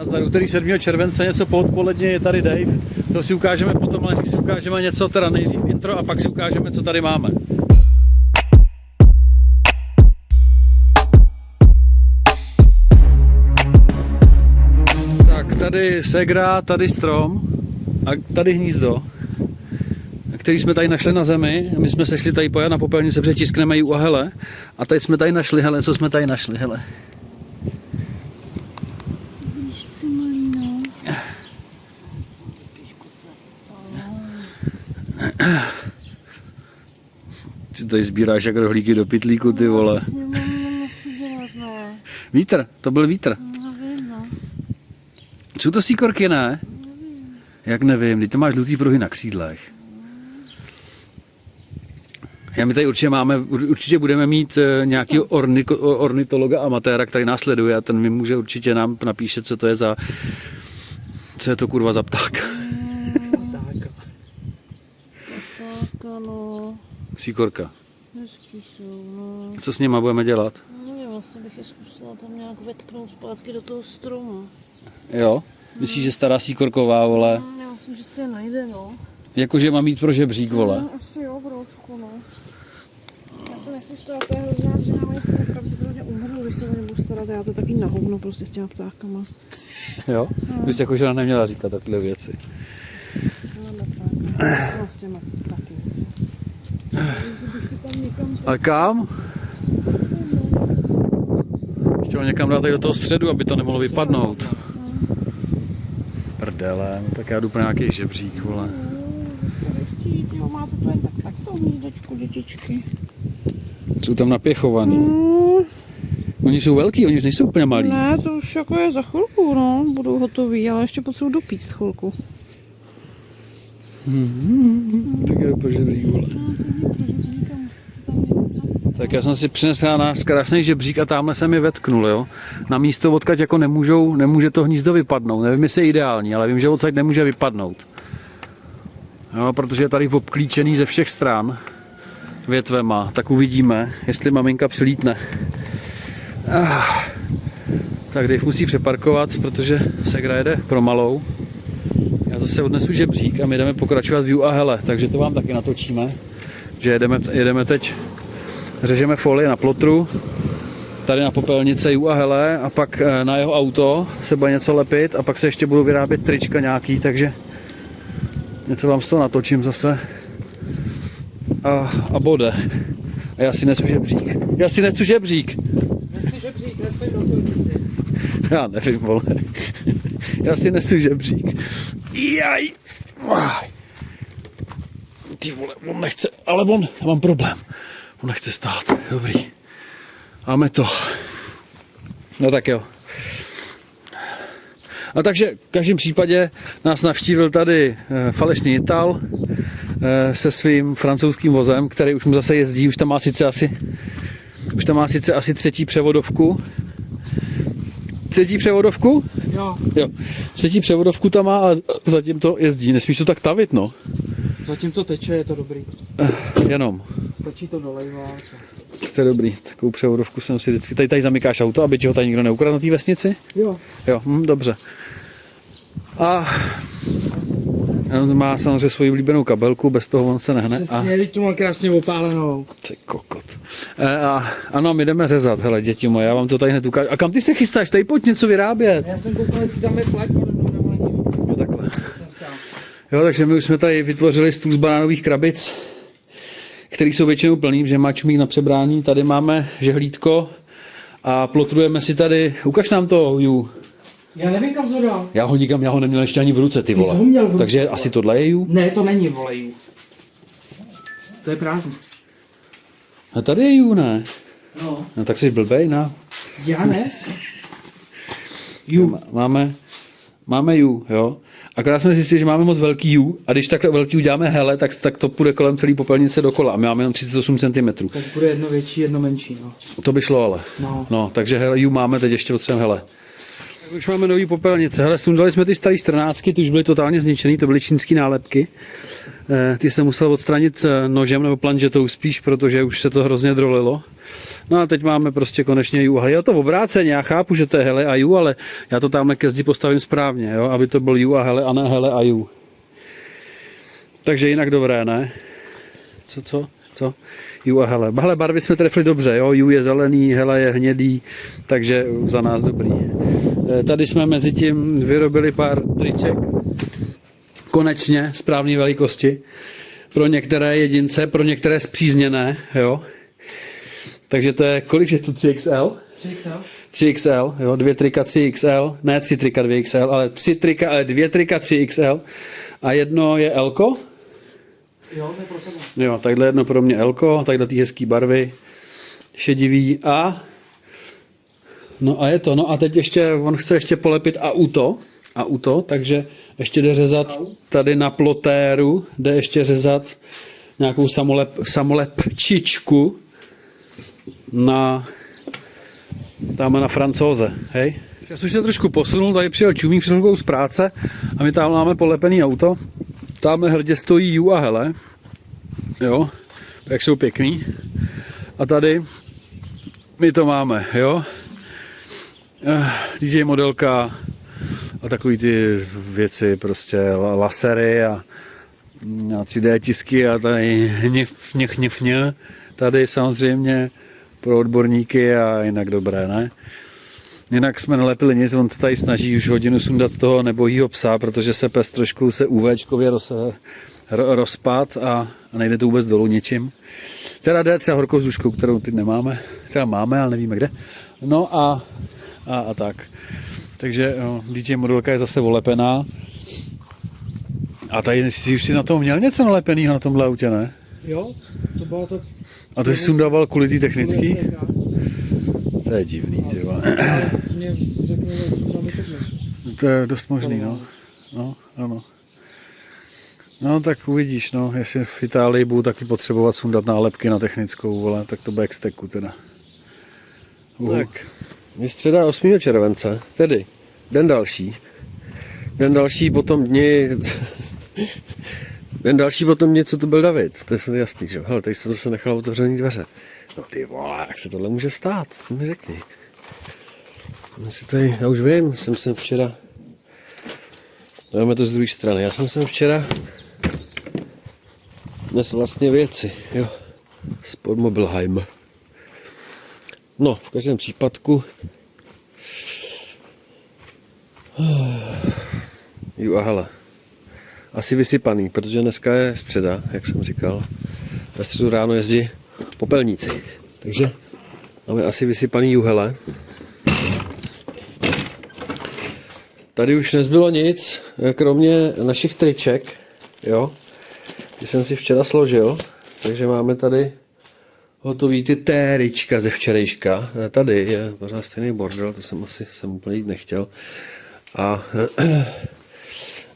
Nazdar, úterý 7. července, něco po odpoledně, je tady Dave. To si ukážeme potom, ale si ukážeme něco, teda nejdřív intro a pak si ukážeme, co tady máme. Tak tady segra, tady strom a tady hnízdo, který jsme tady našli na zemi. My jsme se šli tady pojat na popelnice, protože tiskneme ju a hele. A tady jsme tady našli, hele, co jsme tady našli, hele. Ty tady sbíráš jak rohlíky do pytlíku, ty vole. Vítr, to byl vítr. Jsou to síkorky, ne? Jak nevím, ty to máš žlutý pruhy na křídlech. My tady určitě budeme mít nějaký ornitologa amatéra, který nás sleduje a ten mi může určitě nám napíše, co je to kurva za pták. Síkorka. Hezký jsou, no. Co s nima budeme dělat? Nevím, vlastně bych je zkusila tam nějak vetknout zpátky do toho stromu. Jo? Myslíš, že stará síkorková, vole? Já myslím, že se je najde, no. Jakože má mít pro žebřík, vole? No, asi jo, broučku, no. Já se nechci starat, to je hrozná dřina, mají stejně pravděpodobně umřu, když se o ně budu starat, já to taky na hovno prostě s těma ptákama. Jo? No. Bys jakože neměla říkat takové věci. S těma taky. A kam? Ještě ho někam dát tady do toho středu, aby to nemohlo vypadnout. Prdele, tak já jdu pro nějaký žebřík, vole. Máte to jen tak v tom hnízdečku, dětičky. Jsou tam napěchovaný. Oni jsou velký, oni už nejsou úplně malí. Ne, to už jako je za chvilku, no, budou hotový, ale ještě potřebuji dopíct chvilku. Tak je pro žebřík, vole. Tak já jsem si přinesl náš krásný žebřík a tamhle jsem je vetknul, jo. Na místo odkud jako nemůže to hnízdo vypadnout. Nevím, jestli je ideální, ale vím, že odsaď nemůže vypadnout. Jo, protože je tady obklíčený ze všech stran větvema, tak uvidíme, jestli maminka přilítne. Tak Dave musí přeparkovat, protože segra jede pro malou. Já zase odnesu žebřík a my jdeme pokračovat v Ju a hele, takže to vám taky natočíme. Že jedeme teď, řežeme folie na plotru, tady na popelnice Ju a hele a pak na jeho auto se bude něco lepit a pak se ještě budou vyrábět trička nějaký, takže něco vám z toho natočím zase. A bude. A já si nesu žebřík. Nesi žebřík, nestoj do silnici. Já nevím, vole. Já si nesu žebřík. Jaj. Ty vole, on nechce, ale já mám problém. On nechce stát, dobrý. Máme to. No tak jo. No takže v každém případě nás navštívil tady falešný Ital se svým francouzským vozem, který už mu zase jezdí, už tam má sice asi třetí převodovku. Třetí převodovku? Jo. Třetí převodovku tam má, ale zatím to jezdí. Nesmíš to tak tavit, no. Zatím to teče, je to dobrý. Jenom. Stačí to dolejvat. To je dobrý. Takovou převodovku jsem si vždycky... Tady zamykáš auto, aby ti ho tady nikdo neukradl na té vesnici? Jo. Jo, dobře. A má samozřejmě svoji oblíbenou kabelku, bez toho on se nehne. Přesně, teď tu má krásně opálenou. Ty kokot. Ano, my jdeme řezat, hele, děti moje, já vám to tady hned ukážu. A kam ty se chystáš? Tady pojď něco vyrábět. Já jsem koukal, jestli tam je flek, nebo jo, takhle. Jo, takže my už jsme tady vytvořili stůl z banánových krabic, který jsou většinou plný, protože má čumík na přebrání. Tady máme žehlítko a plotrujeme si tady, ukaž nám to, Ju. Já nevím, kam to dal. Já ho neměl ještě ani v ruce, ty vole. Ty jsi ho měl v ruce, takže vole. asi tohle je Ju? Ne, to není, vole, Ju. To je prázdný. A tady je Ju, ne? No. No tak jsi blbej, no. Já ne. Ju. Máme Ju, jo. Akorát jsme zjistili, že máme moc velký Ju a když takhle velký Ju děláme hele, tak to půjde kolem celé popelnice dokola a my máme jenom 38 cm. Tak bude jedno větší, jedno menší, no. To by šlo ale. No. Takže hele, Ju máme, teď ještě potřebujeme hele. Tak už máme nový popelnice. Hele, sundali jsme ty starý 14, ty už byly totálně zničený, to byly čínský nálepky. Ty jsem musel odstranit nožem nebo planžetou spíš, protože už se to hrozně drolilo. No a teď máme prostě konečně ju. Ale je to obráceně, já chápu, že to je hele a ju, ale já to tamhle ke zdi postavím správně, jo? Aby to byl ju a hele a ne hele a ju. Takže jinak dobré, ne? Co? Ju a hele. Hele, barvy jsme trefili dobře, jo? Ju je zelený, hele je hnědý, takže za nás dobrý. Tady jsme mezi tím vyrobili pár triček. Konečně správné velikosti. Pro některé jedince, pro některé spřízněné, jo? Takže to je, kolik je to 3XL? 3XL. 3XL, jo, 2 trika 3XL, ne 3 trika 2XL, ale 2 trika 3XL a jedno je Lko. Jo, to je pro tebe. Jo, takhle jedno pro mě Lko, takhle ty hezký barvy, šedivý a no a je to, no a teď ještě, on chce ještě polepit auto, takže ještě jde řezat tady na plotéru, jde ještě řezat nějakou samolepčičku tam na Francouze, hej. Čas už se trošku posunul, tady přijel čumík z práce a my tam máme polepený auto. Tamhle hrdě stojí ju a hele, jo, jak jsou pěkný. A tady my to máme, jo. DJ modelka a takový ty věci, prostě lasery a 3D tisky a tady tady samozřejmě pro odborníky a jinak dobré, ne? Jinak jsme nelepili nic, on se tady snaží už hodinu sundat toho nebohýho psa, protože se pes trošku se UVčkově rozpad a nejde to vůbec dolů ničím. Teda jde třeba horkou zušku, kterou teď nemáme, teda máme, ale nevíme kde. No a tak. Takže no, DJ modelka je zase olepená. A tady jsi už si na tom měl něco nalepenýho na tomhle autě, ne? Jo, to bylo to... A to jsi sundával kvůli tý technický? To je divný, ty vole. Mě řekne, že sundáme tohle. To je dost možný, no. No, ano. No, tak uvidíš, no, jestli v Itálii budou taky potřebovat sundat nálepky na technickou, vole, tak to bude k steku teda. Tak, je středa 8. července, tedy den další potom dni, co to byl David, to je jasný, že jo, hele, tady jsem zase nechal otevřený dveře. No ty vole, jak se tohle může stát, to mi řekni. Já už vím, jsem včera, dáme to z druhé strany, já jsem včera dnes vlastně věci, jo, spod Mobilheim. No, v každém případku ju a hele, asi vysypaný, protože dneska je středa, jak jsem říkal. Ve středu ráno jezdí popelníci, takže máme asi vysypaný juhele. Tady už nezbylo nic, kromě našich triček, jo. Ty jsem si včera složil, takže máme tady hotový ty térička ze včerejška. Tady je pořád stejný bordel, to jsem asi úplně jít nechtěl.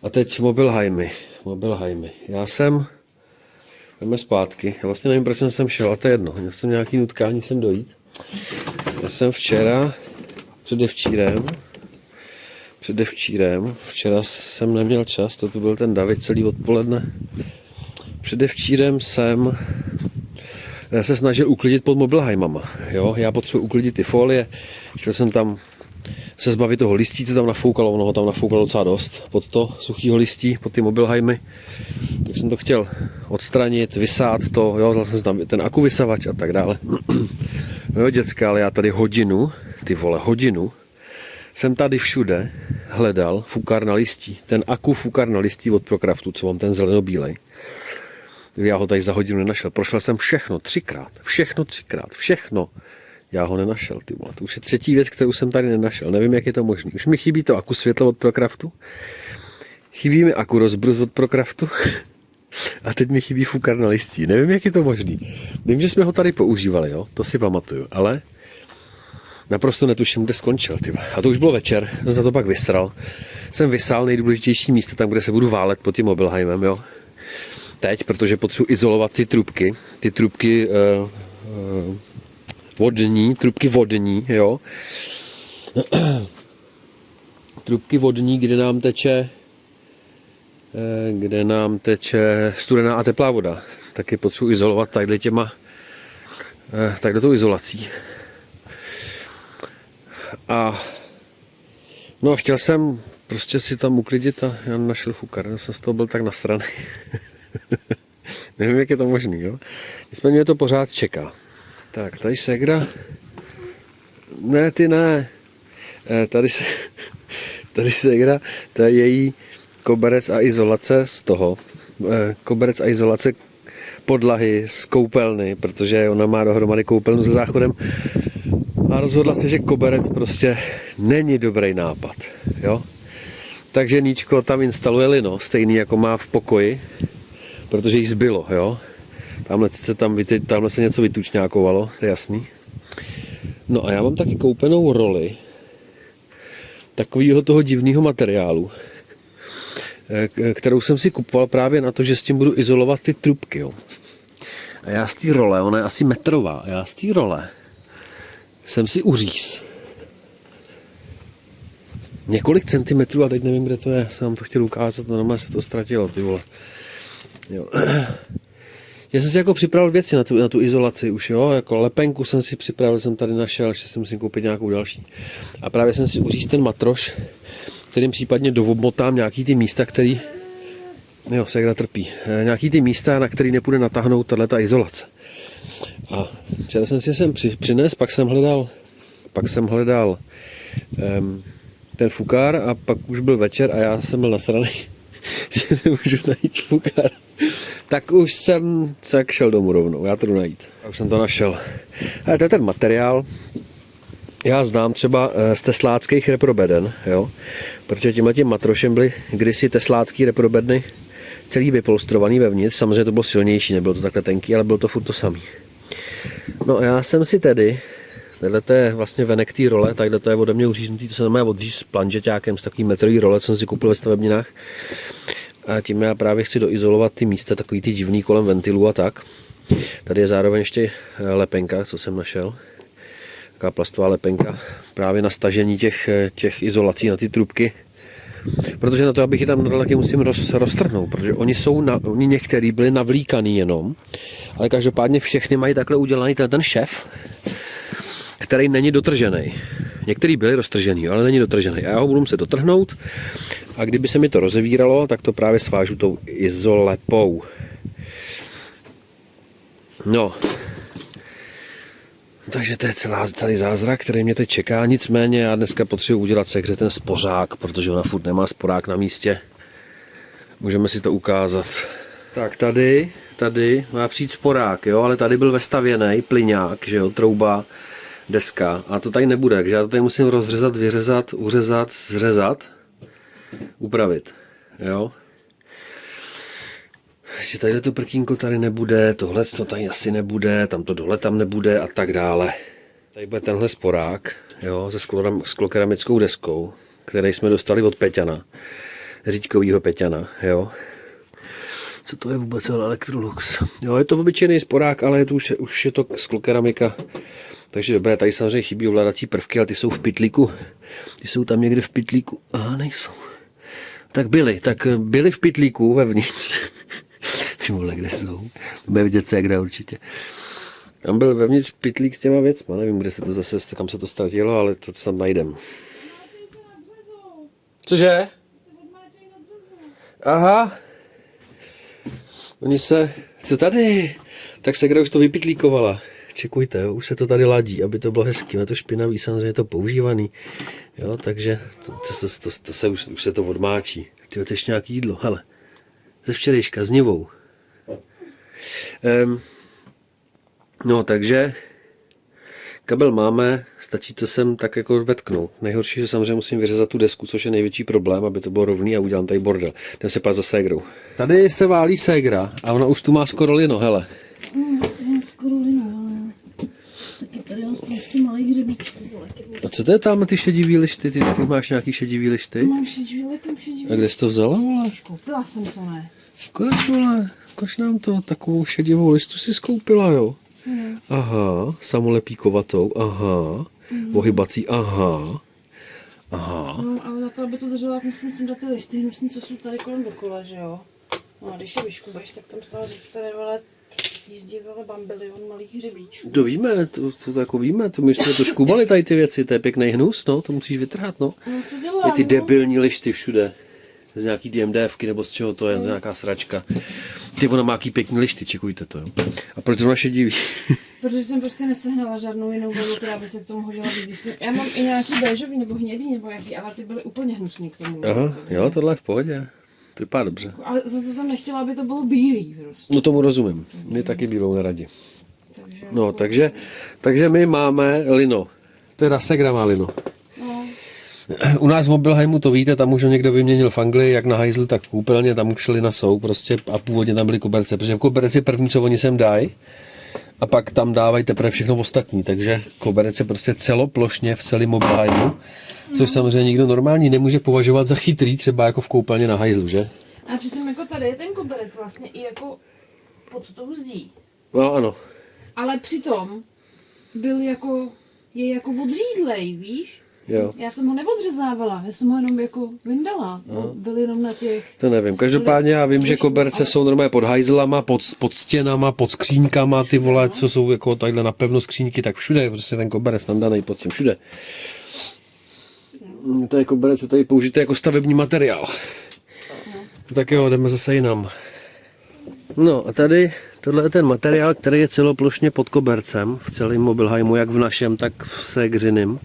A teď Mobilheimy. Jdeme zpátky. Já vlastně nevím, proč jsem sem šel, a to je jedno. Měl jsem nějaký nutkání sem dojít. Já jsem včera jsem neměl čas, to tu byl ten David celý odpoledne. Předevčírem jsem se snažil uklidit pod Mobilheimama. Jo? Já potřebuji uklidit ty folie. Chtěl jsem tam se zbavit toho listí, co tam nafoukalo. Ono ho tam nafoukalo docela dost. Pod to suchýho listí, pod ty Mobilheimy. Tak jsem to chtěl odstranit, vysát to. Jo? Vzal jsem tam ten akuvysavač a tak dále. Jo, děcka, ale já tady hodinu jsem tady všude hledal fukár na listí. Ten fukár na listí od Procraftu, co mám ten zeleno-bílej. Já ho tady za hodinu nenašel. Prošel jsem všechno třikrát. Já ho nenašel, ty vole. To už je třetí věc, kterou jsem tady nenašel. Nevím, jak je to možné. Už mi chybí to aku světlo od Procraftu. Chybí mi aku rozbrus od Procraftu. A teď mi chybí fukár na listí. Nevím, jak je to možný. Vím, že jsme ho tady používali, jo. To si pamatuju. Ale naprosto netuším, kde skončil, ty vole. A to už bylo večer. Jsem za to pak vysral. Jsem vysál nejdůležitější místo, tam, kde se budu válet pod tím Mobilheimem, jo. Teď, protože potřebuji izolovat ty trubky vodní, jo. Trubky vodní, kde nám teče studená a teplá voda. Taky potřebuji izolovat tady těma Tak do tou izolací. A no chtěl jsem prostě si tam uklidit a já našel fukar, já jsem z toho byl tak nasraný. Nevím, jak je to možný, jo. Nicméně mě to pořád čeká. Tak, tady segra. Ne, ty ne. Tady segra, to je její koberec a izolace z toho. Koberec a izolace podlahy z koupelny, protože ona má dohromady koupelnu se záchodem a rozhodla se, že koberec prostě není dobrý nápad, jo. Takže Níčko tam instaluje lino, stejný jako má v pokoji, protože jí zbylo, jo. Tamhle se něco vytučňákovalo, to je jasný. No a já mám taky koupenou roli takového toho divného materiálu, kterou jsem si kupoval právě na to, že s tím budu izolovat ty trubky, jo. A já z té role, ona je asi metrová, já z té role jsem si uříz několik centimetrů, a teď nevím, kde to je, jsem vám to chtěl ukázat, no normálně se to ztratilo, ty vole. Jo. Já jsem si jako připravil věci na tu izolaci už, jo, jako lepenku jsem si připravil, jsem tady našel, ještě si musím koupit nějakou další. A právě jsem si uříz ten matroš, kterým případně dovobmotám nějaký ty místa, který, jo, segra trpí, nějaký ty místa, na který nepůjde natáhnout tato izolace. A včera jsem si sem přines, pak jsem hledal ten fukár a pak už byl večer a já jsem byl nasraný, že nemůžu najít fukár. Tak už jsem tak šel domů rovnou, já to jdu najít. A už jsem to našel. A to je ten materiál, já znám třeba z tesláckých reprobeden, jo, protože tímhletím matrošem byly kdysi teslácký reprobedny celý vypolstrovaný vevnitř, samozřejmě to bylo silnější, nebylo to takhle tenký, ale bylo to furt to samý. No a já jsem si tedy, to je vlastně venek té role, takhle to je ode mě uříznutý, to se znamená odříz s planžeťákem, s takovým metrový role, co jsem si koupil ve stavebninách. A tím já právě chci doizolovat ty místa, takový ty divný kolem ventilů a tak. Tady je zároveň ještě lepenka, co jsem našel. Taková plastová lepenka právě na stažení těch izolací na ty trubky. Protože na to, abych je tam taky musím roztrhnout, protože oni některý byli navlíkaný jenom, ale každopádně všechny mají takhle udělaný ten šef, který není dotržený. Některý byli roztržený, ale není dotržený. A já ho budu muset dotrhnout a kdyby se mi to rozevíralo, tak to právě svážu tou izolepou. No. Takže to je celý zázrak, který mě teď čeká. Nicméně já dneska potřebuji udělat segře ten spořák, protože ona furt nemá sporák na místě. Můžeme si to ukázat. Tak tady má přijít sporák, jo, ale tady byl vestavěný plyňák, že jo, trouba, deska. A to tady nebude, takže já to tady musím rozřezat, vyřezat, uřezat, zřezat, upravit, jo. Že tady to prkínko tady nebude, tohle to tady asi nebude, tamto dole tam nebude a tak dále. Tady bude tenhle sporák, jo, se sklokeramickou deskou, který jsme dostali od Peťana, říčkovýho Peťana, jo. Co to je vůbec Electrolux? Jo, je to obyčejný sporák, ale už je to sklokeramika. Takže dobré, tady samozřejmě chybí ovládací prvky, ale ty jsou v pytlíku. Ty jsou tam někde v pytlíku. Aha, nejsou. Tak byly v pytlíku vevnitř. Ty vole, kde jsou? To bude vidět Segra určitě. Tam byl vevnitř pytlík s těma věcma. Nevím, kde se to zase, kam se to ztratilo, ale to tam najdem. Cože? Aha. Co tady? Tak Segra už to vypytlíkovala. Čekujte, jo, už se to tady ladí, aby to bylo hezký, ale to špinavý, samozřejmě je to používaný, jo, takže už se to odmáčí. Tyhle, to ještě nějaký jídlo, hele, ze včerejška, s nivou. No, takže kabel máme, stačí to sem tak jako vetknout. Nejhorší, že samozřejmě musím vyřezat tu desku, což je největší problém, aby to bylo rovný a udělám tady bordel. Jdem se pát za Segrou. Tady se válí Segra a ona už tu má skoro lino, hele. Skoro lino, ale taky tady mám spoustu malých hřebíčků. A co to je tam ty šedivý lišty? Ty máš nějaký šedivý lišty? Mám šedivý. A kde jsi to vzala, vole? Koupila jsem to, ne? Ukaž nám to, takovou šedivou listu si skoupila, jo? Aha, samolepíkovatou, aha, ohybací, aha. No, ale na to, aby to drželo, jak musím sundat ty lišty hnusný, co jsou tady kolem dokola, že jo? No a když je vyškubeš, tak tam stále, že tady vole jízdí vele bambilion malých hřebíčů. To víme, to jako víme, to my jsme to škubali tady ty věci, to je pěkný hnus, no, to musíš vytrhat, no. No to dělá, Je ty no. debilní lišty všude. Z nějaký ty MDFky, nebo z čeho to je, nějaká sračka. Ty, ona má jaký pěkný lišty, čekujte to, jo. A proč to naše diví? Protože jsem prostě nesehnala žádnou jinou velu, která by se k tomu hodila víc. Já mám i nějaký béžový nebo hnědý nebo jaký, ale ty byly úplně hnusný k tomu. Aha, jo, tohle je v pohodě. To vypadá dobře. Ale zase jsem nechtěla, aby to bylo bílý prostě. No tomu rozumím. My taky bílou neradi. Takže, No, takže my máme lino. Teda Segra má lino. no, U nás v Mobilheimu to víte, tam už ho někdo vyměnil v Anglii, jak na hajzlu, tak v koupelně, tam už lina jsou prostě a původně tam byly koberce, protože koberec je první, co oni sem dají a pak tam dávají teprve všechno ostatní, takže koberec je prostě celoplošně v celém Mobilheimu, což samozřejmě nikdo normální nemůže považovat za chytrý, třeba jako v koupelně na hajzlu, že? a přitom jako tady je ten koberec vlastně i jako pod tou zdí. No ano. Ale přitom je jako odřízlej, víš? Jo. Já jsem ho neodřezávala, já jsem ho jenom jako vyndala. No. Byl jenom na těch... To nevím. Každopádně já vím, že koberce jsou normálně pod hajzlama, pod stěnama, pod skříňkama, ty vole, co jsou jako takhle napevno skříňky, tak všude je prostě ten koberec tam daný pod tím, všude. To je koberec, je tady použité jako stavební materiál. Tak jo, jdeme zase jinam. No a tady, tohle je ten materiál, který je celoplošně pod kobercem v celém Mobilheimu, jak v našem, tak v Segriným.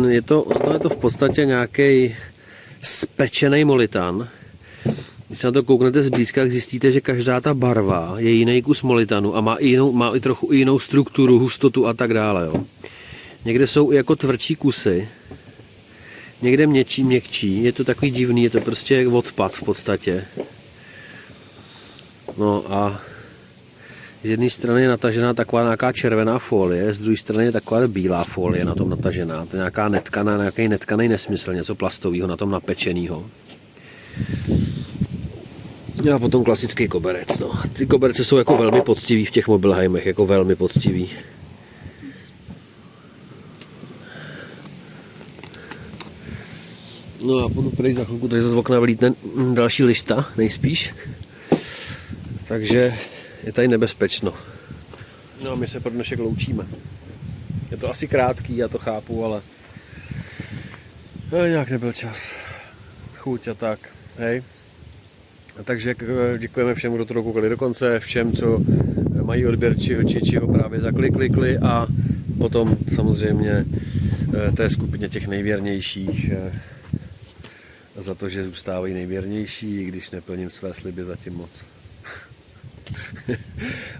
Je to v podstatě nějaký spečený molitán. Když se na to kouknete zblízka, tak zjistíte, že každá ta barva je jiný kus molitanu a má i trochu jinou strukturu, hustotu a tak dále. Jo. Někde jsou i jako tvrdší kusy, někde měkčí, je to takový divný, je to prostě odpad v podstatě. No a z jedné strany je natažená taková nějaká červená folie, z druhé strany je taková bílá folie na tom natažená. To je nějaká netkaná, nějaký netkaný nesmysl, něco plastového na tom napečenýho. A potom klasický koberec. No. Ty koberce jsou jako velmi poctivý v těch Mobilheimech, jako velmi poctivý. No a půjdu pryč za chvilku, takže z okna vylítne další lišta, nejspíš. Takže je tady nebezpečno. No a my se pro dnešek loučíme. Je to asi krátký, já to chápu, ale nějak nebyl čas. Chuť a tak, hej. Takže děkujeme všem, kdo to dokoukali do konce, všem, co mají odběr či ho právě zaklikli a potom samozřejmě té skupině těch nejvěrnějších za to, že zůstávají nejvěrnější, i když neplním své sliby zatím moc.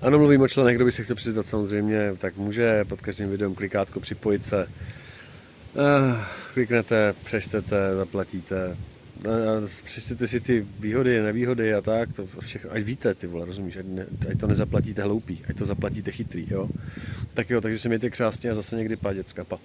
Ano, mluvím o členech, kdo by se chtěl přidat samozřejmě, tak může pod každým videem klikátko připojit se. Kliknete, přečtete, zaplatíte. Přečtěte si ty výhody, nevýhody a tak, to všechno, ať víte, ty vole, rozumíš, ať to nezaplatíte hloupý, ať to zaplatíte chytrý, jo. Tak jo, takže se mějte krásně a zase někdy pa, děcka, pa.